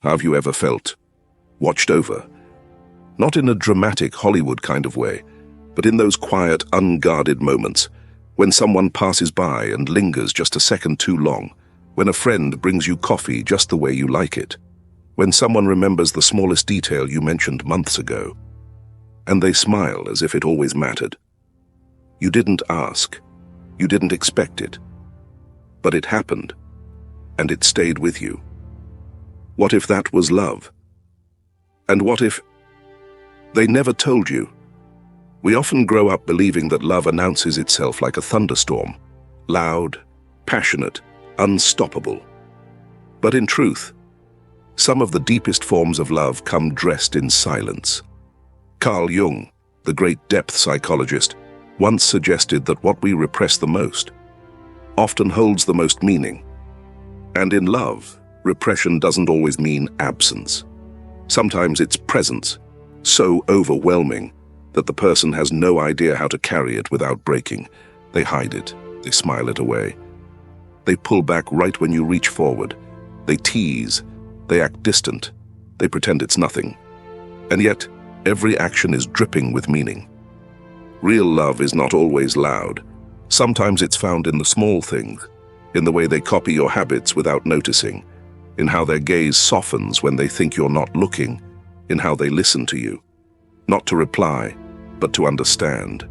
Have you ever felt watched over? Not in a dramatic Hollywood kind of way, but in those quiet, unguarded moments when someone passes by and lingers just a second too long, when a friend brings you coffee just the way you like it, when someone remembers the smallest detail you mentioned months ago, and they smile as if it always mattered. You didn't ask, you didn't expect it, but it happened, and it stayed with you. What if that was love? And what if they never told you? We often grow up believing that love announces itself like a thunderstorm, loud, passionate, unstoppable. But in truth, some of the deepest forms of love come dressed in silence. Carl Jung, the great depth psychologist, once suggested that what we repress the most often holds the most meaning. And in love, repression doesn't always mean absence. Sometimes it's presence, so overwhelming that the person has no idea how to carry it without breaking. They hide it, they smile it away. They pull back right when you reach forward. They tease, they act distant, they pretend it's nothing. And yet, every action is dripping with meaning. Real love is not always loud. Sometimes it's found in the small things, in the way they copy your habits without noticing, in how their gaze softens when they think you're not looking, in how they listen to you. Not to reply, but to understand.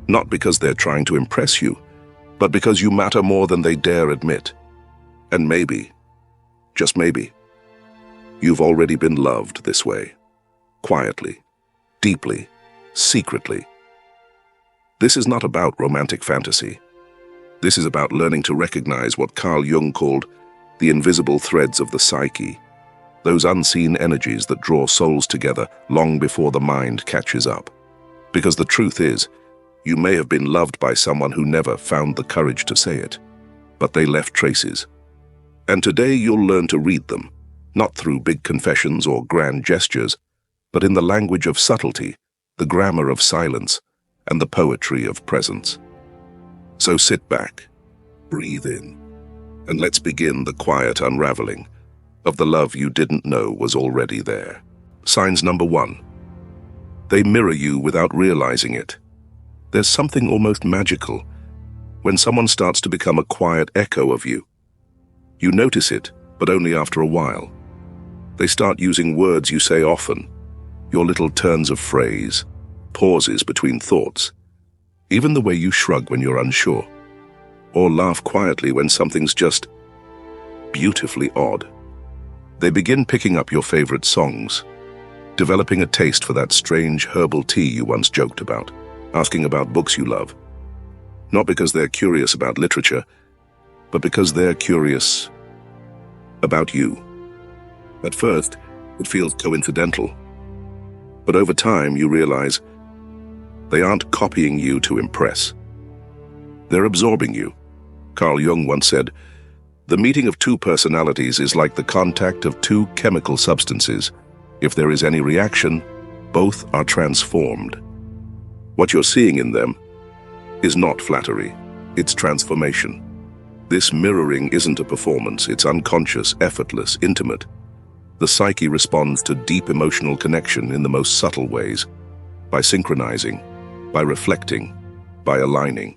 Not because they're trying to impress you, but because you matter more than they dare admit. And maybe, just maybe, you've already been loved this way. Quietly, deeply, secretly. This is not about romantic fantasy. This is about learning to recognize what Carl Jung called the invisible threads of the psyche, those unseen energies that draw souls together long before the mind catches up. Because the truth is, you may have been loved by someone who never found the courage to say it, but they left traces. And today you'll learn to read them, not through big confessions or grand gestures, but in the language of subtlety, the grammar of silence, and the poetry of presence. So sit back, breathe in, and let's begin the quiet unraveling of the love you didn't know was already there. Signs number 1. They mirror you without realizing it. There's something almost magical when someone starts to become a quiet echo of you. You notice it, but only after a while. They start using words you say often, your little turns of phrase, pauses between thoughts, even the way you shrug when you're unsure, or laugh quietly when something's just beautifully odd. They begin picking up your favorite songs, developing a taste for that strange herbal tea you once joked about, asking about books you love. Not because they're curious about literature, but because they're curious about you. At first, it feels coincidental, but over time you realize they aren't copying you to impress. They're absorbing you. Carl Jung once said, "The meeting of two personalities is like the contact of two chemical substances. If there is any reaction, both are transformed." What you're seeing in them is not flattery, it's transformation. This mirroring isn't a performance, it's unconscious, effortless, intimate. The psyche responds to deep emotional connection in the most subtle ways, by synchronizing, by reflecting, by aligning.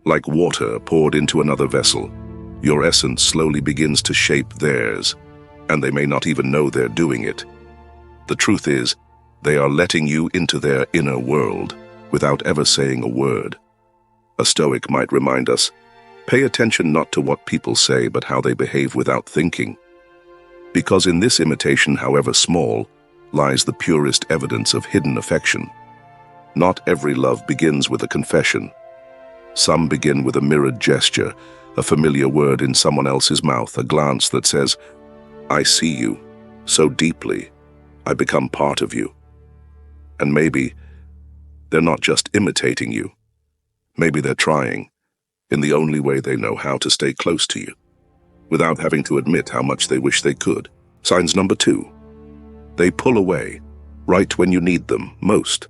Like water poured into another vessel, your essence slowly begins to shape theirs, and they may not even know they're doing it. The truth is, they are letting you into their inner world without ever saying a word. A Stoic might remind us, pay attention not to what people say, but how they behave without thinking. Because in this imitation, however small, lies the purest evidence of hidden affection. Not every love begins with a confession. Some begin with a mirrored gesture, a familiar word in someone else's mouth, a glance that says, "I see you so deeply, I become part of you." And maybe they're not just imitating you. Maybe they're trying, in the only way they know how, to stay close to you, without having to admit how much they wish they could. Signs number 2. They pull away, right when you need them most.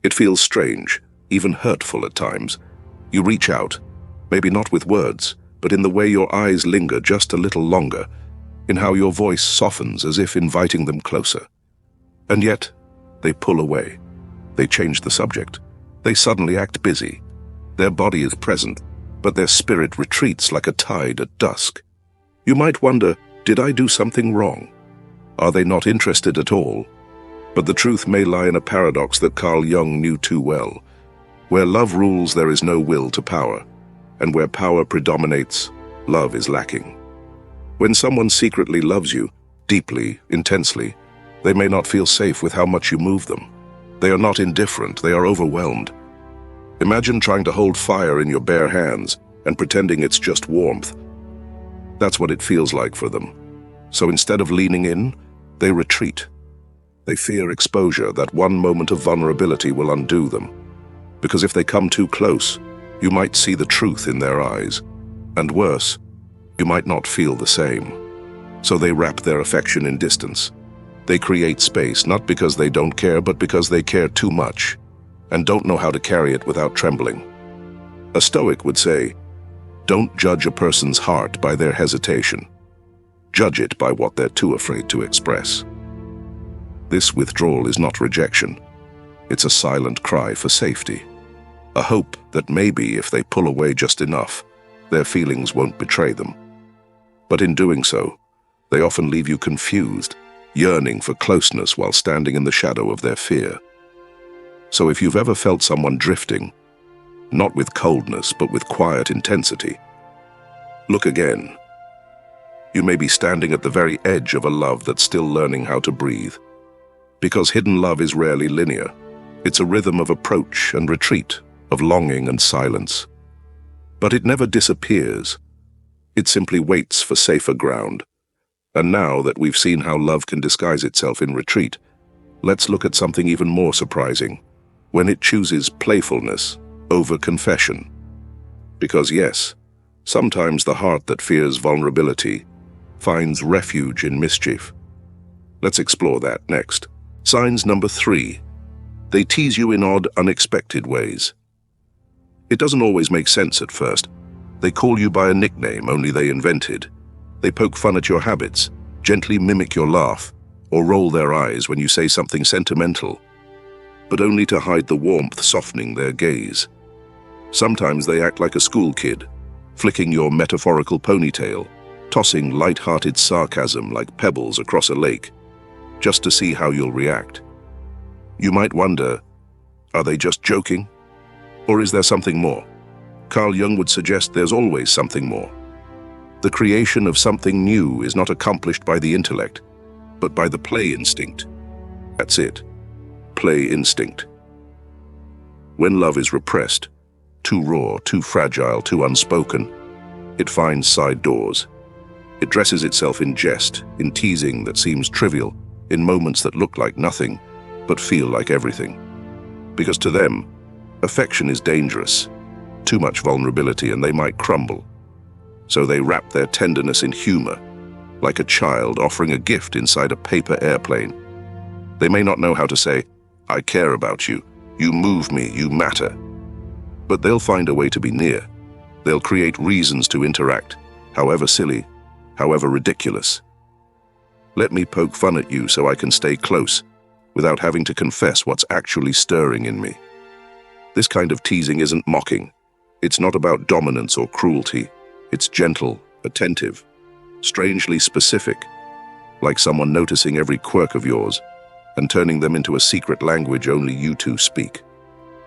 It feels strange, even hurtful at times. You reach out, maybe not with words, but in the way your eyes linger just a little longer, in how your voice softens as if inviting them closer. And yet, they pull away. They change the subject. They suddenly act busy. Their body is present, but their spirit retreats like a tide at dusk. You might wonder, did I do something wrong? Are they not interested at all? But the truth may lie in a paradox that Carl Jung knew too well. Where love rules, there is no will to power, and where power predominates, love is lacking. When someone secretly loves you, deeply, intensely, they may not feel safe with how much you move them. They are not indifferent, they are overwhelmed. Imagine trying to hold fire in your bare hands and pretending it's just warmth. That's what it feels like for them. So instead of leaning in, they retreat. They fear exposure, that one moment of vulnerability will undo them. Because if they come too close, you might see the truth in their eyes. And worse, you might not feel the same. So they wrap their affection in distance. They create space, not because they don't care, but because they care too much, and don't know how to carry it without trembling. A Stoic would say, don't judge a person's heart by their hesitation. Judge it by what they're too afraid to express. This withdrawal is not rejection. It's a silent cry for safety. A hope that maybe if they pull away just enough, their feelings won't betray them. But in doing so, they often leave you confused, yearning for closeness while standing in the shadow of their fear. So if you've ever felt someone drifting, not with coldness but with quiet intensity, look again. You may be standing at the very edge of a love that's still learning how to breathe. Because hidden love is rarely linear. It's a rhythm of approach and retreat, of longing and silence. But it never disappears. It simply waits for safer ground. And now that we've seen how love can disguise itself in retreat, let's look at something even more surprising, when it chooses playfulness over confession. Because yes, sometimes the heart that fears vulnerability finds refuge in mischief. Let's explore that next. Signs number 3. They tease you in odd, unexpected ways. It doesn't always make sense at first. They call you by a nickname only they invented. They poke fun at your habits, gently mimic your laugh, or roll their eyes when you say something sentimental, but only to hide the warmth softening their gaze. Sometimes they act like a school kid, flicking your metaphorical ponytail, tossing light-hearted sarcasm like pebbles across a lake, just to see how you'll react. You might wonder, are they just joking? Or is there something more? Carl Jung would suggest there's always something more. The creation of something new is not accomplished by the intellect, but by the play instinct. That's it. Play instinct. When love is repressed, too raw, too fragile, too unspoken, it finds side doors. It dresses itself in jest, in teasing that seems trivial, in moments that look like nothing, but feel like everything. Because to them, affection is dangerous, too much vulnerability, and they might crumble. So they wrap their tenderness in humor, like a child offering a gift inside a paper airplane. They may not know how to say, I care about you, you move me, you matter. But they'll find a way to be near. They'll create reasons to interact, however silly, however ridiculous. Let me poke fun at you so I can stay close, without having to confess what's actually stirring in me. This kind of teasing isn't mocking. It's not about dominance or cruelty. It's gentle, attentive, strangely specific, like someone noticing every quirk of yours and turning them into a secret language only you two speak.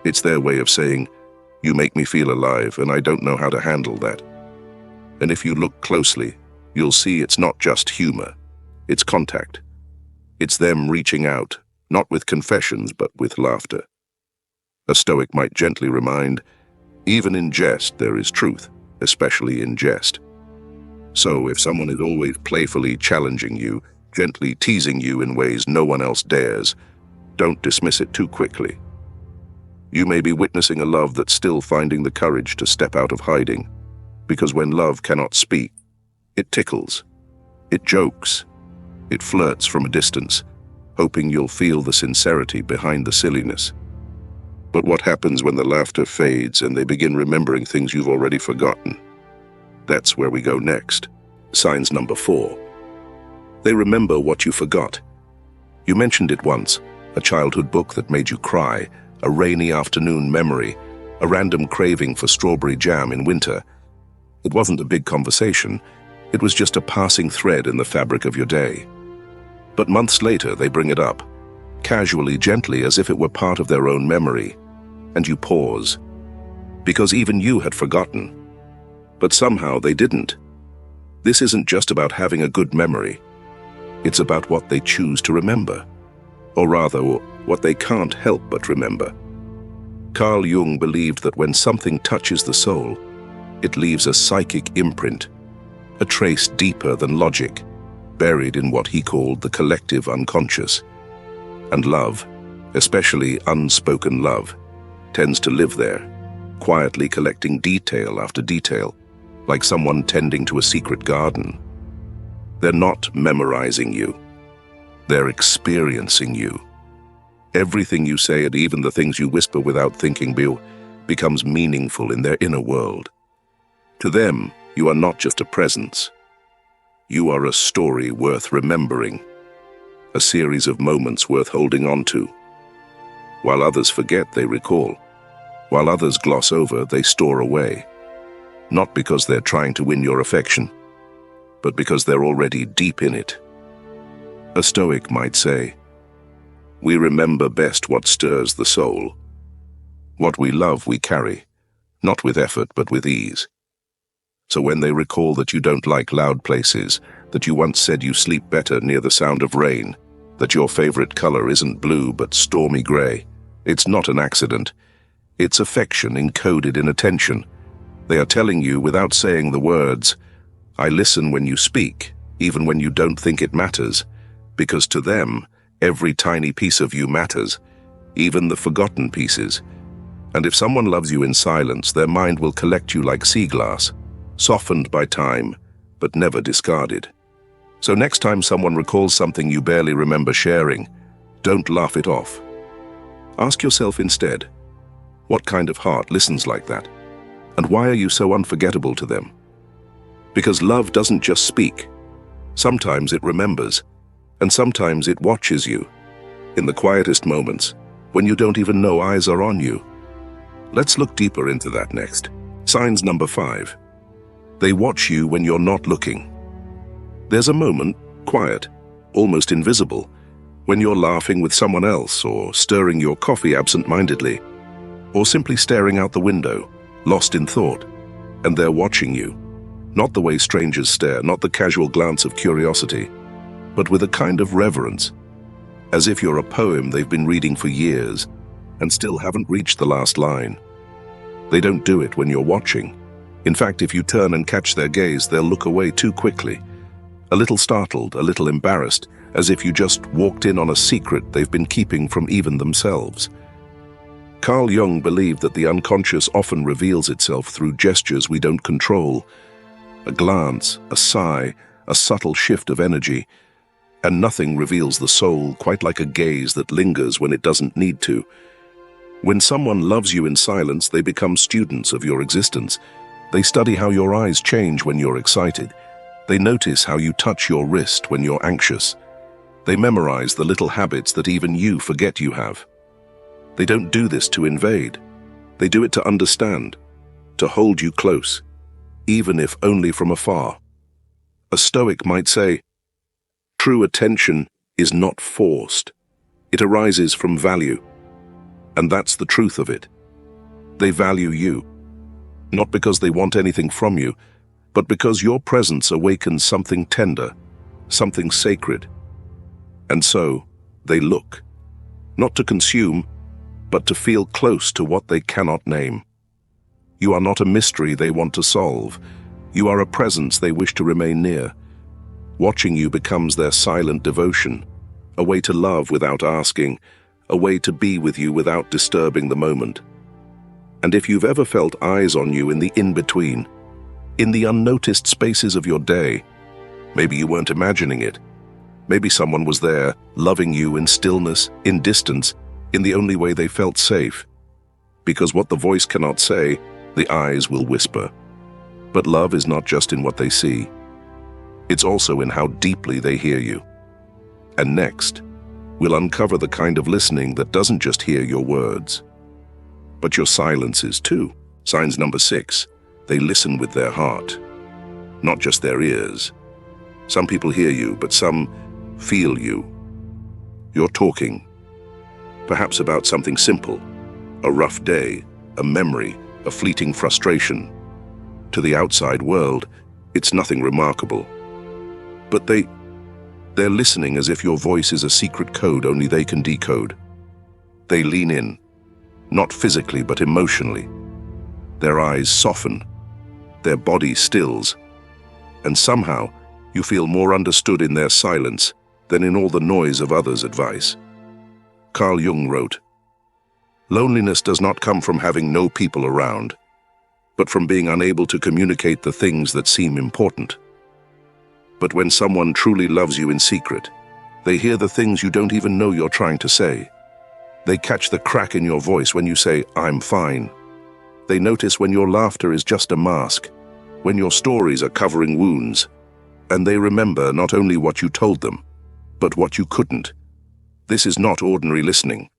It's their way of saying, you make me feel alive and I don't know how to handle that. And if you look closely, you'll see it's not just humor. It's contact. It's them reaching out, not with confessions, but with laughter. A Stoic might gently remind, even in jest there is truth, especially in jest. So if someone is always playfully challenging you, gently teasing you in ways no one else dares, don't dismiss it too quickly. You may be witnessing a love that's still finding the courage to step out of hiding, because when love cannot speak, it tickles, it jokes, it flirts from a distance, hoping you'll feel the sincerity behind the silliness. But what happens when the laughter fades and they begin remembering things you've already forgotten? That's where we go next. Signs number 4. They remember what you forgot. You mentioned it once, a childhood book that made you cry, a rainy afternoon memory, a random craving for strawberry jam in winter. It wasn't a big conversation. It was just a passing thread in the fabric of your day. But months later, they bring it up, casually, gently, as if it were part of their own memory. And you pause, because even you had forgotten. But somehow they didn't. This isn't just about having a good memory. It's about what they choose to remember, or rather, what they can't help but remember. Carl Jung believed that when something touches the soul, it leaves a psychic imprint, a trace deeper than logic, buried in what he called the collective unconscious. And love, especially unspoken love, tends to live there, quietly collecting detail after detail, like someone tending to a secret garden. They're not memorizing you. They're experiencing you. Everything you say and even the things you whisper without thinking becomes meaningful in their inner world. To them, you are not just a presence. You are a story worth remembering, a series of moments worth holding on to. While others forget, they recall. While others gloss over, they store away. Not because they're trying to win your affection, but because they're already deep in it. A Stoic might say, "We remember best what stirs the soul. What we love we carry, not with effort but with ease." So when they recall that you don't like loud places, that you once said you sleep better near the sound of rain, that your favorite color isn't blue but stormy gray, it's not an accident. It's affection encoded in attention. They are telling you without saying the words, "I listen when you speak, even when you don't think it matters," because to them, every tiny piece of you matters, even the forgotten pieces. And if someone loves you in silence, their mind will collect you like sea glass, softened by time, but never discarded. So next time someone recalls something you barely remember sharing, don't laugh it off. Ask yourself instead, what kind of heart listens like that? And why are you so unforgettable to them? Because love doesn't just speak. Sometimes it remembers, and sometimes it watches you, in the quietest moments, when you don't even know eyes are on you. Let's look deeper into that next. Signs number 5. They watch you when you're not looking. There's a moment, quiet, almost invisible, when you're laughing with someone else, or stirring your coffee absent-mindedly, or simply staring out the window, lost in thought, and they're watching you. Not the way strangers stare, not the casual glance of curiosity, but with a kind of reverence, as if you're a poem they've been reading for years and still haven't reached the last line. They don't do it when you're watching. In fact, if you turn and catch their gaze, they'll look away too quickly, a little startled, a little embarrassed, as if you just walked in on a secret they've been keeping from even themselves. Carl Jung believed that the unconscious often reveals itself through gestures we don't control, a glance, a sigh, a subtle shift of energy, and nothing reveals the soul quite like a gaze that lingers when it doesn't need to. When someone loves you in silence, they become students of your existence. They study how your eyes change when you're excited. They notice how you touch your wrist when you're anxious. They memorize the little habits that even you forget you have. They don't do this to invade. They do it to understand, to hold you close, even if only from afar. A Stoic might say, true attention is not forced. It arises from value. And that's the truth of it. They value you, not because they want anything from you, but because your presence awakens something tender, something sacred. And so, they look, not to consume, but to feel close to what they cannot name. You are not a mystery they want to solve. You are a presence they wish to remain near. Watching you becomes their silent devotion, a way to love without asking, a way to be with you without disturbing the moment. And if you've ever felt eyes on you in the in-between, in the unnoticed spaces of your day, maybe you weren't imagining it. Maybe someone was there, loving you in stillness, in distance, in the only way they felt safe. Because what the voice cannot say, the eyes will whisper. But love is not just in what they see. It's also in how deeply they hear you. And next, we'll uncover the kind of listening that doesn't just hear your words, but your silences too. Signs number 6, they listen with their heart, not just their ears. Some people hear you, but some feel you. You're talking, perhaps about something simple, a rough day, a memory, a fleeting frustration. To the outside world, it's nothing remarkable. But they're listening as if your voice is a secret code only they can decode. They lean in, not physically but emotionally. Their eyes soften, their body stills, and somehow you feel more understood in their silence than in all the noise of others' advice. Carl Jung wrote, "Loneliness does not come from having no people around, but from being unable to communicate the things that seem important." But when someone truly loves you in secret, they hear the things you don't even know you're trying to say. They catch the crack in your voice when you say, "I'm fine." They notice when your laughter is just a mask, when your stories are covering wounds, and they remember not only what you told them, but what you couldn't. This is not ordinary listening.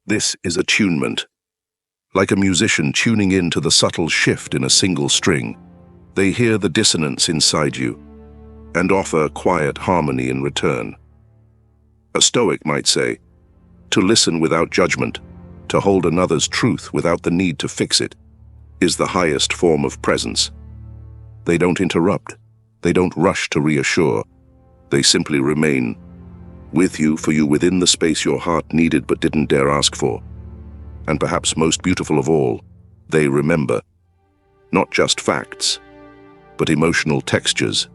This is attunement. Like a musician tuning in to the subtle shift in a single string, they hear the dissonance inside you and offer quiet harmony in return. A Stoic might say, to listen without judgment, to hold another's truth without the need to fix it, is the highest form of presence. They don't interrupt. They don't rush to reassure. They simply remain with you, for you, within the space your heart needed but didn't dare ask for. And perhaps most beautiful of all, they remember not just facts, but emotional textures.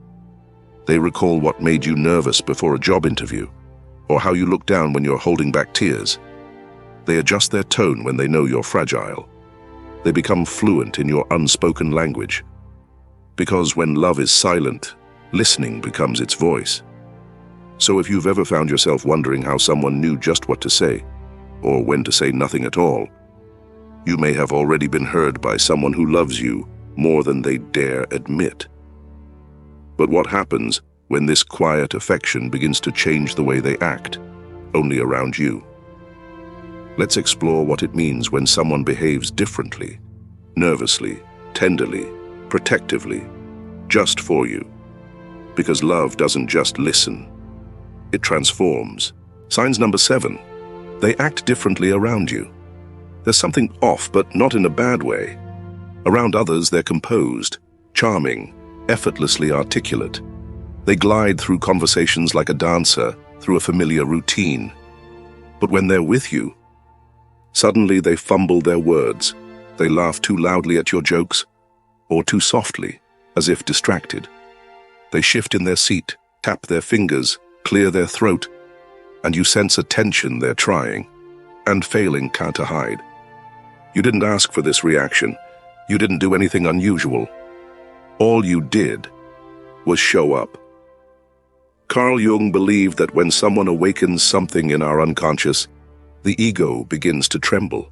They recall what made you nervous before a job interview, or how you look down when you're holding back tears. They adjust their tone when they know you're fragile. They become fluent in your unspoken language. Because when love is silent, listening becomes its voice. So if you've ever found yourself wondering how someone knew just what to say, or when to say nothing at all, you may have already been heard by someone who loves you more than they dare admit. But what happens when this quiet affection begins to change the way they act, only around you? Let's explore what it means when someone behaves differently, nervously, tenderly, protectively, just for you. Because love doesn't just listen, it transforms. Signs number 7, they act differently around you. There's something off, but not in a bad way. Around others, they're composed, charming, effortlessly articulate. They glide through conversations like a dancer through a familiar routine. But when they're with you, suddenly they fumble their words. They laugh too loudly at your jokes, or too softly, as if distracted. They shift in their seat, tap their fingers, clear their throat, and you sense a tension they're trying and failing to hide. You didn't ask for this reaction. You didn't do anything unusual. All you did was show up. Carl Jung believed that when someone awakens something in our unconscious, the ego begins to tremble.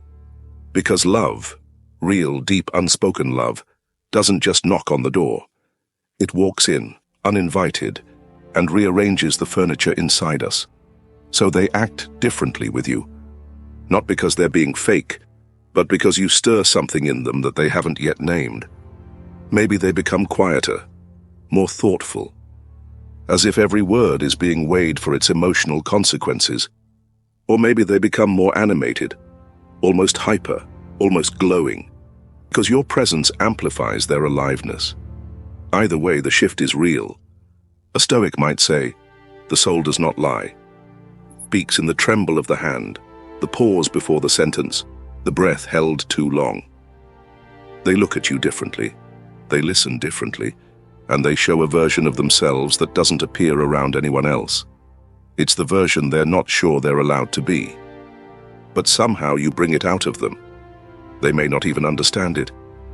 Because love, real, deep, unspoken love, doesn't just knock on the door. It walks in, uninvited, and rearranges the furniture inside us. So they act differently with you. Not because they're being fake, but because you stir something in them that they haven't yet named. Maybe they become quieter, more thoughtful, as if every word is being weighed for its emotional consequences. Or maybe they become more animated, almost hyper, almost glowing, because your presence amplifies their aliveness. Either way, the shift is real. A Stoic might say, the soul does not lie. It speaks in the tremble of the hand, the pause before the sentence, the breath held too long. They look at you differently, they listen differently, and they show a version of themselves that doesn't appear around anyone else. It's the version they're not sure they're allowed to be. But somehow you bring it out of them. They may not even understand it.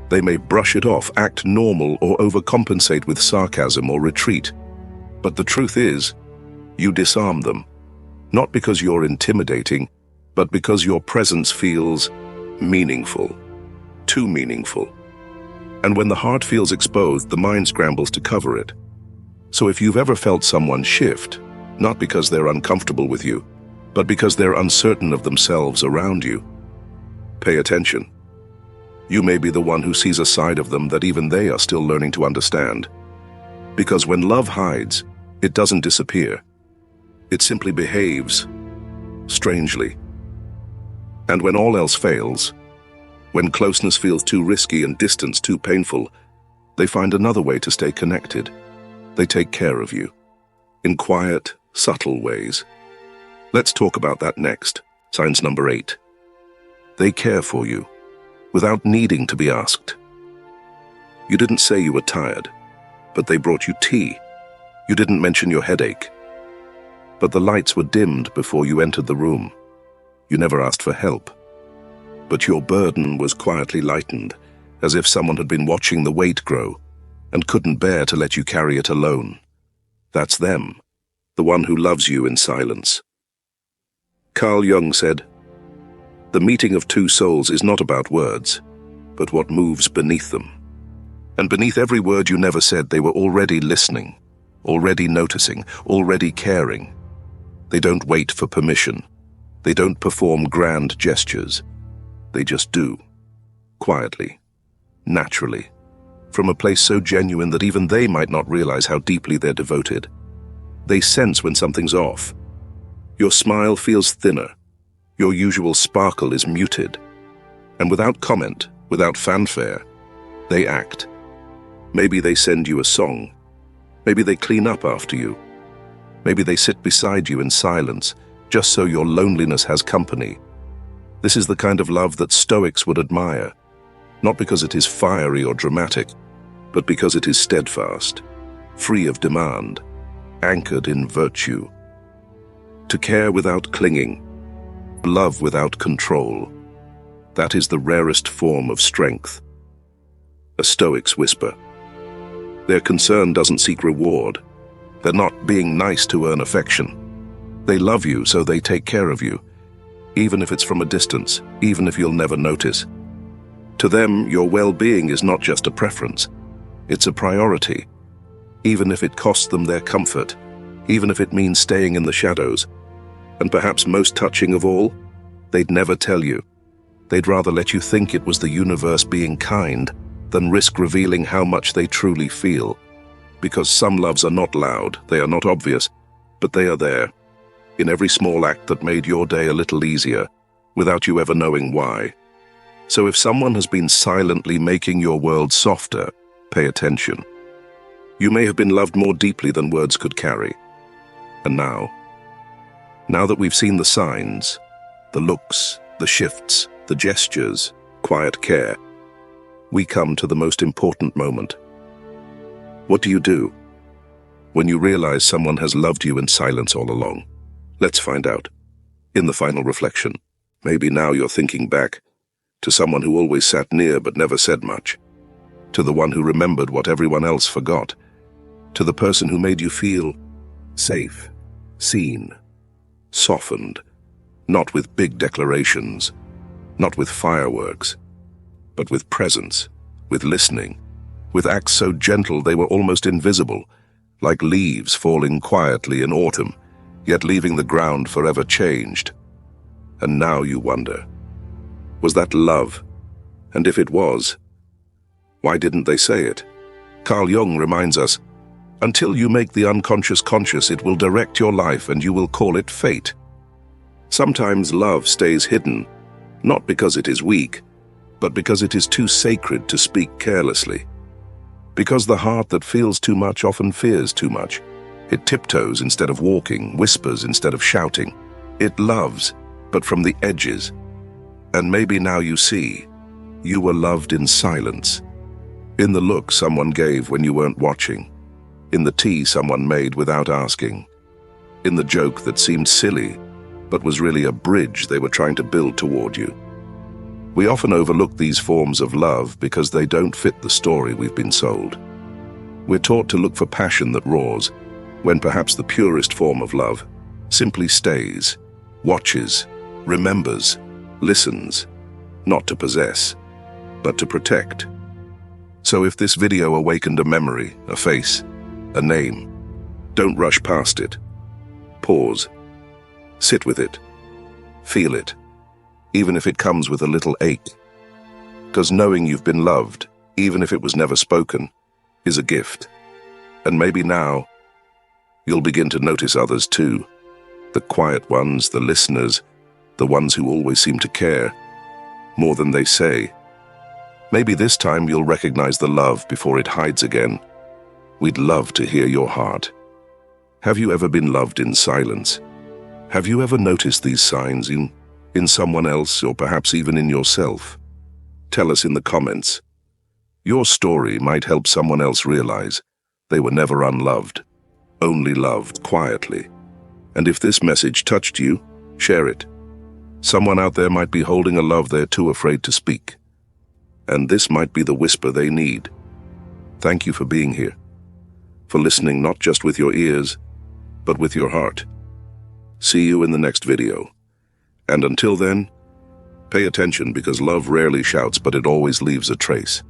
They may brush it off, act normal, or overcompensate with sarcasm or retreat. But the truth is, you disarm them, not because you're intimidating, but because your presence feels meaningful, too meaningful. And when the heart feels exposed, the mind scrambles to cover it. So if you've ever felt someone shift, not because they're uncomfortable with you, but because they're uncertain of themselves around you, pay attention. You may be the one who sees a side of them that even they are still learning to understand. Because when love hides, it doesn't disappear. It simply behaves strangely. And when all else fails, when closeness feels too risky and distance too painful, they find another way to stay connected. They take care of you, in quiet, subtle ways. Let's talk about that next. Signs number 8. They care for you, without needing to be asked. You didn't say you were tired, but they brought you tea. You didn't mention your headache, but the lights were dimmed before you entered the room. You never asked for help, but your burden was quietly lightened, as if someone had been watching the weight grow and couldn't bear to let you carry it alone. That's them, the one who loves you in silence. Carl Jung said, "The meeting of two souls is not about words, but what moves beneath them." And beneath every word you never said, they were already listening, already noticing, already caring. They don't wait for permission. They don't perform grand gestures. They just do, quietly, naturally, from a place so genuine that even they might not realize how deeply they're devoted. They sense when something's off. Your smile feels thinner. Your usual sparkle is muted. And without comment, without fanfare, they act. Maybe they send you a song. Maybe they clean up after you. Maybe they sit beside you in silence, just so your loneliness has company. This is the kind of love that Stoics would admire, not because it is fiery or dramatic, but because it is steadfast, free of demand, anchored in virtue. To care without clinging, love without control, that is the rarest form of strength. A Stoic's whisper. Their concern doesn't seek reward. They're not being nice to earn affection. They love you, so they take care of you, even if it's from a distance, even if you'll never notice. To them, your well-being is not just a preference. It's a priority, even if it costs them their comfort, even if it means staying in the shadows. And perhaps most touching of all, they'd never tell you. They'd rather let you think it was the universe being kind than risk revealing how much they truly feel. Because some loves are not loud, they are not obvious, but they are there, in every small act that made your day a little easier, without you ever knowing why. So if someone has been silently making your world softer, pay attention. You may have been loved more deeply than words could carry. And now that we've seen the signs, the looks, the shifts, the gestures, quiet care, we come to the most important moment. What do you do when you realize someone has loved you in silence all along? Let's find out. In the final reflection, maybe now you're thinking back to someone who always sat near but never said much, to the one who remembered what everyone else forgot, to the person who made you feel safe, seen, softened, not with big declarations, not with fireworks, but with presence, with listening, with acts so gentle they were almost invisible, like leaves falling quietly in autumn, yet leaving the ground forever changed. And now you wonder, was that love? And if it was, why didn't they say it? Carl Jung reminds us, until you make the unconscious conscious, it will direct your life and you will call it fate. Sometimes love stays hidden, not because it is weak, but because it is too sacred to speak carelessly. Because the heart that feels too much often fears too much. It tiptoes instead of walking, whispers instead of shouting. It loves, but from the edges. And maybe now you see, you were loved in silence. In the look someone gave when you weren't watching. In the tea someone made without asking. In the joke that seemed silly, but was really a bridge they were trying to build toward you. We often overlook these forms of love because they don't fit the story we've been sold. We're taught to look for passion that roars, when perhaps the purest form of love simply stays, watches, remembers, listens, not to possess, but to protect. So if this video awakened a memory, a face, a name, Don't rush past it. Pause. Sit with it. Feel it, even if it comes with a little ache. Because knowing you've been loved, even if it was never spoken, is a gift. And maybe now, you'll begin to notice others too. The quiet ones, the listeners, the ones who always seem to care, more than they say. Maybe this time you'll recognize the love before it hides again. We'd love to hear your heart. Have you ever been loved in silence? Have you ever noticed these signs in someone else, or perhaps even in yourself? Tell us in the comments. Your story might help someone else realize they were never unloved, only loved quietly. And if this message touched you, share it. Someone out there might be holding a love they're too afraid to speak. And this might be the whisper they need. Thank you for being here, for listening not just with your ears, but with your heart. See you in the next video. And until then, pay attention, because love rarely shouts, but it always leaves a trace.